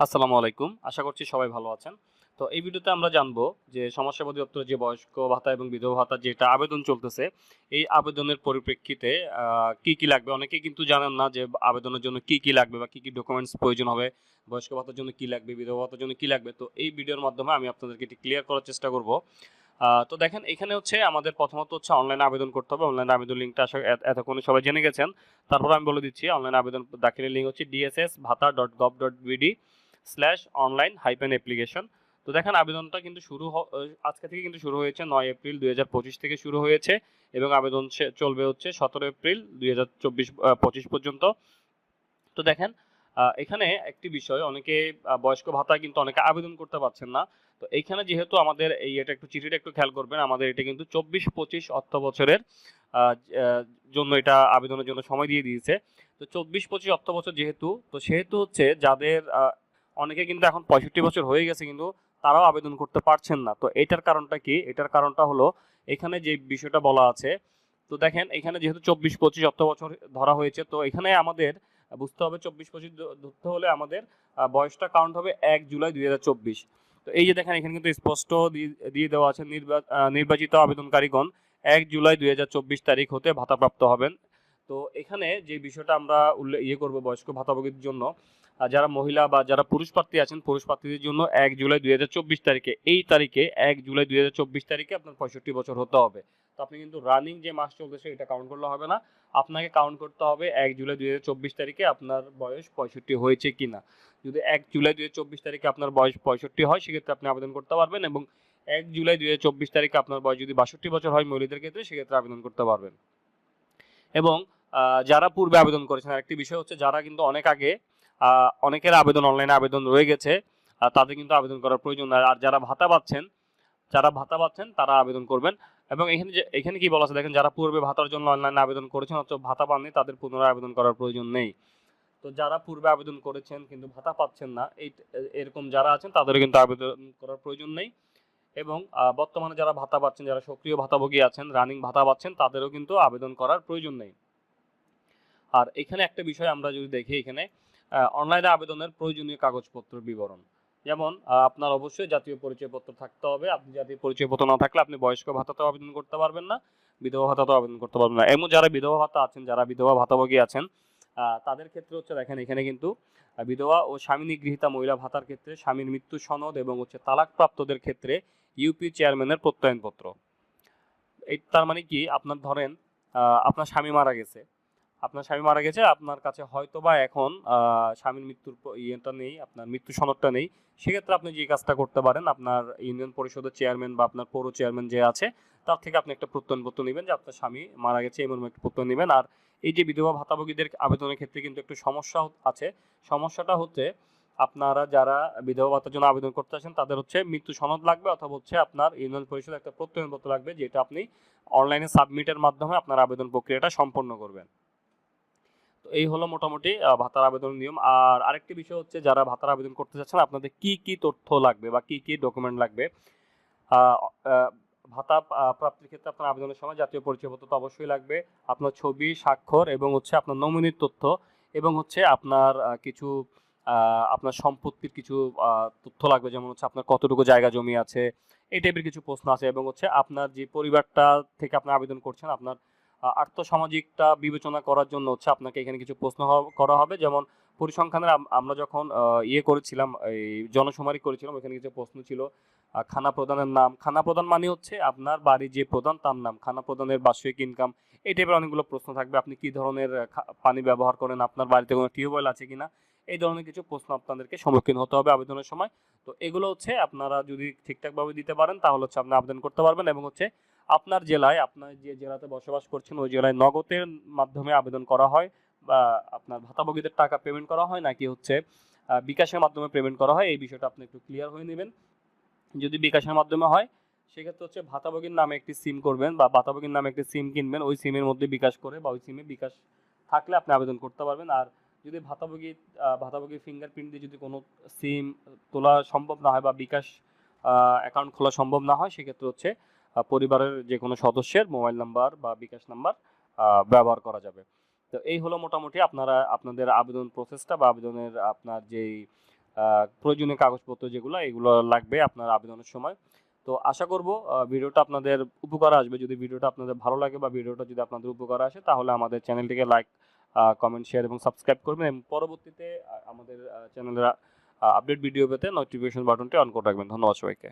আসসালামু আলাইকুম। আশা করছি সবাই ভালো আছেন। তো এই ভিডিওতে আমরা জানবো যে সমাজসেবা অধিদপ্তরের যে বয়স্ক ভাতা এবং বিধবা ভাতার যেটা আবেদন চলতেছে, এই আবেদনের পরিপ্রেক্ষিতে কি লাগবে? অনেকেই কিন্তু জানেন না যে আবেদনের জন্য কি লাগবে বা কি ডকুমেন্টস প্রয়োজন হবে, বয়স্ক ভাতার জন্য কি লাগবে, বিধবা ভাতার জন্য কি লাগবে। তো এই ভিডিওর মাধ্যমে আমি আপনাদেরকে এটি ক্লিয়ার করার চেষ্টা করব। তো দেখেন এখানে হচ্ছে আমাদের প্রথমত হচ্ছে অনলাইনে আবেদন করতে হবে। অনলাইনে আবেদন লিঙ্কটা এতক্ষণে সবাই জেনে গেছেন। তারপর আমি বলে দিচ্ছি অনলাইনে আবেদন দাখিলের লিঙ্ক হচ্ছে dssbhata.gov.bd/online-application। তো দেখেন আবেদনটা কিন্তু আজকে থেকে কিন্তু শুরু হয়েছে 9 এপ্রিল 2025 থেকে শুরু হয়েছে এবং আবেদন চলবে হচ্ছে 17 এপ্রিল 2025 পর্যন্ত। তো দেখেন এখানে একটি বিষয় অনেকে বয়স্ক ভাতা কিন্তু অনেকে আবেদন করতে পারছেন না। তো এইখানে যেহেতু আমাদের এটা একটু চিঠিটা একটু খেয়াল করবেন, আমাদের এটা কিন্তু 24-25 অর্থ বছরের জন্য এটা আবেদনের জন্য সময় দিয়ে দিয়েছে। তো 24-25 অর্থ বছর যেহেতু, তো সেহেতু হচ্ছে যাদের অনেকে কিন্তু এখন 65 বছর হয়ে গেছে কিন্তু তারাও আবেদন করতে পারছেন না। তো এটার কারণটা কি? এটার কারণটা হলো এখানে যে বিষয়টা বলা আছে। তো দেখেন এখানে যেহেতু 24-25 অর্থ বছর ধরা হয়েছে, তো এখানে আমাদের বুঝতে হবে 24-25 ধরতে হলে আমাদের বয়সটা কাউন্ট হবে 1 জুলাই 2024। তো এই যে দেখেন এখানে কিন্তু স্পষ্ট দিয়ে দেওয়া আছে নির্বাচিত আবেদনকারীগণ 1 জুলাই 2024 তারিখ হতে ভাতাপ্রাপ্ত হবেন। তো এখানে যে বিষয়টা আমরা করব বয়স্ক ভাতাভোগীর জন্য, যারা মহিলা বা যারা পুরুষ প্রার্থী আছেন, পুরুষ প্রার্থীদের জন্য 1 জুলাই 2024 তারিখে, এই তারিখে 1 জুলাই 2024 তারিখে আপনার 65 বছর হতে হবে। তো আপনি কিন্তু রানিং যে মাস চলতেছে এটা কাউন্ট করলে হবে না, আপনাকে কাউন্ট করতে হবে 1 জুলাই 2024 তারিখে আপনার বয়স 65 হয়েছে কিনা। যদি 1 জুলাই 2024 তারিখে আপনার বয়স 65 হয় সেক্ষেত্রে আপনি আবেদন করতে পারবেন, এবং 1 জুলাই 2024 তারিখে আপনার বয়স যদি 62 বছর হয় মহিলাদের ক্ষেত্রে সেক্ষেত্রে আবেদন করতে পারবেন। এবং যারা পূর্বে আবেদন করেছেন, আরেকটি বিষয় হচ্ছে যারা কিন্তু অনেক আগে অনেকের আবেদন অনলাইনে আবেদন রয়ে গেছে, তাদের কিন্তু আবেদন করার প্রয়োজন নাই। আর যারা ভাতা পাচ্ছেন তারা আবেদন করবেন। এবং এখানে কি বলা আছে দেখেন, যারা পূর্বে ভাতার জন্য অনলাইনে আবেদন করেছেন অথচ ভাতা পাননি তাদের পুনরায় আবেদন করার প্রয়োজন নেই। তো যারা পূর্বে আবেদন করেছেন কিন্তু ভাতা পাচ্ছেন না, এরকম যারা আছেন তাদেরও কিন্তু আবেদন করার প্রয়োজন নেই। এবং বর্তমানে যারা ভাতা পাচ্ছেন, যারা সক্রিয় ভাতাভোগী আছেন, রানিং ভাতা পাচ্ছেন, তাদেরও কিন্তু আবেদন করার প্রয়োজন নেই। আর এখানে একটা বিষয় আমরা যদি দেখি, এখানে অনলাইনে আবেদনের প্রয়োজনীয় কাগজপত্র বিবরণ, যেমন আপনার অবশ্যই জাতীয় পরিচয়পত্র থাকতে হবে। আপনি জাতীয় পরিচয়পত্র না থাকলে আপনি বয়স্ক ভাতাতেও আবেদন করতে পারবেন না, বিধবা ভাতাতেও আবেদন করতে পারবেন না। এমন যারা বিধবা ভাতা আছেন, যারা বিধবা ভাতাভোগী আছেন, তাদের ক্ষেত্রে হচ্ছে দেখেন এখানে কিন্তু বিধবা ও স্বামী নিগৃহীতা মহিলা ভাতার ক্ষেত্রে স্বামীর মৃত্যু সনদ এবং হচ্ছে তালাকপ্রাপ্তদের ক্ষেত্রে ইউপি চেয়ারম্যানের প্রত্যয়নপত্র। এই তার মানে কি, আপনার ধরেন আপনার স্বামী মারা গেছে, আপনার কাছে হয়তোবা এখন স্বামীর মৃত্যুর ইয়েটা নেই, আপনার মৃত্যু সনদটা নেই। সেক্ষেত্রে আপনি যে কাজটা করতে পারেন, আপনার ইউনিয়ন পরিষদের চেয়ারম্যান বা আপনার পৌর চেয়ারম্যান যে আছে তার থেকে আপনি একটা প্রত্যয়নপত্র নেবেন যে আপনার স্বামী মারা গেছে, এমন একটা প্রত্যয় নেবেন। আর এই যে বিধবা ভাতাভোগীদের আবেদনের ক্ষেত্রে কিন্তু একটু সমস্যা আছে। সমস্যাটা হচ্ছে আপনারা যারা বিধবা ভাতার জন্য আবেদন করতে আসেন তাদের হচ্ছে মৃত্যু সনদ লাগবে, অথবা হচ্ছে আপনার ইউনিয়ন পরিষদের একটা প্রত্যয়নপত্র লাগবে, যেটা আপনি অনলাইনে সাবমিটের মাধ্যমে আপনার আবেদন প্রক্রিয়াটা সম্পন্ন করবেন। তো এই হলো মোটামুটি ভাতার আবেদনের নিয়ম। আর আরেকটি বিষয় হচ্ছে, যারা ভাতার আবেদন করতে চাচ্ছেন আপনাদের কি তথ্য লাগবে বা কি ডকুমেন্ট লাগবে। আহ, আহ, ভাতা প্রাপ্তির ক্ষেত্রে আপনার আবেদনের সময় জাতীয় পরিচয়পত্র তো অবশ্যই লাগবে, আপনার ছবি, স্বাক্ষর এবং হচ্ছে আপনার নমিনির তথ্য, এবং হচ্ছে আপনার কিছু আপনার সম্পত্তির কিছু তথ্য লাগবে, যেমন হচ্ছে আপনার কতটুকু জায়গা জমি আছে, এই টাইপের কিছু প্রশ্ন আছে। এবং হচ্ছে আপনার যে পরিবারটা থেকে আপনি আবেদন করছেন, আপনার আর্থসামাজিকটা বিবেচনা করার জন্য হচ্ছে আপনাকে এখানে কিছু প্রশ্ন করা হবে। যেমন পরিসংখ্যানের আমরা যখন করেছিলাম, এই জনশুমারি করেছিলাম, ওখানে কিছু প্রশ্ন ছিল। খানা প্রধানের নাম, খানা প্রধান মানে হচ্ছে আপনার বাড়ির যে প্রধান তার নাম, খানা প্রধানের বার্ষিক ইনকাম, এই টাইপের অনেকগুলো প্রশ্ন থাকবে। আপনি কি ধরনের পানি ব্যবহার করেন, আপনার বাড়িতে কোনো টিউবওয়েল আছে কিনা, এই ধরনের কিছু প্রশ্ন আপনাদেরকে সম্মুখীন হতে হবে আবেদনের সময়। তো এগুলো হচ্ছে আপনারা যদি ঠিকঠাকভাবে দিতে পারেন তাহলে হচ্ছে আপনি আবেদন করতে পারবেন। এবং হচ্ছে আপনার জেলায়, আপনার যে জেলাতে বসবাস করছেন ওই জেলায় নগদের মাধ্যমে আবেদন করা হয় বা আপনার ভাতাভোগীদের টাকা পেমেন্ট করা হয়, নাকি হচ্ছে বিকাশের মাধ্যমে পেমেন্ট করা হয়, এই বিষয়টা আপনি একটু ক্লিয়ার হয়ে নেবেন। যদি বিকাশের মাধ্যমে হয় সেক্ষেত্রে হচ্ছে ভাতাভোগীর নামে একটি সিম করবেন বা ভাতাভোগীর নামে একটি সিম কিনবেন, ওই সিমের মধ্যে বিকাশ করে বা ওই সিমে বিকাশ থাকলে আপনি আবেদন করতে পারবেন। আর যদি ভাতাভোগীর ফিঙ্গারপ্রিন্ট দিয়ে যদি কোনো সিম তোলা সম্ভব না হয় বা বিকাশ অ্যাকাউন্ট খোলা সম্ভব না হয়, সেক্ষেত্রে হচ্ছে পরিবারের যে কোনো সদস্যের মোবাইল নাম্বার বা বিকাশ নাম্বার ব্যবহার করা যাবে। তো এই হলো মোটামুটি আপনারা আপনাদের আবেদন প্রসেসটা বা আবেদনের আপনার যেই প্রয়োজনীয় কাগজপত্র যেগুলো এগুলো লাগবে আপনার আবেদনের সময়। তো আশা করব ভিডিওটা আপনাদের উপকারে আসবে। যদি ভিডিওটা আপনাদের ভালো লাগে বা ভিডিওটা যদি আপনাদের উপকারে আসে তাহলে আমাদের চ্যানেলটিকে লাইক, কমেন্ট, শেয়ার এবং সাবস্ক্রাইব করবেন এবং পরবর্তীতে আমাদের চ্যানেলের আপডেট ভিডিও পেতে নোটিফিকেশন বাটনটি অন করে রাখবেন। ধন্যবাদ সবাইকে।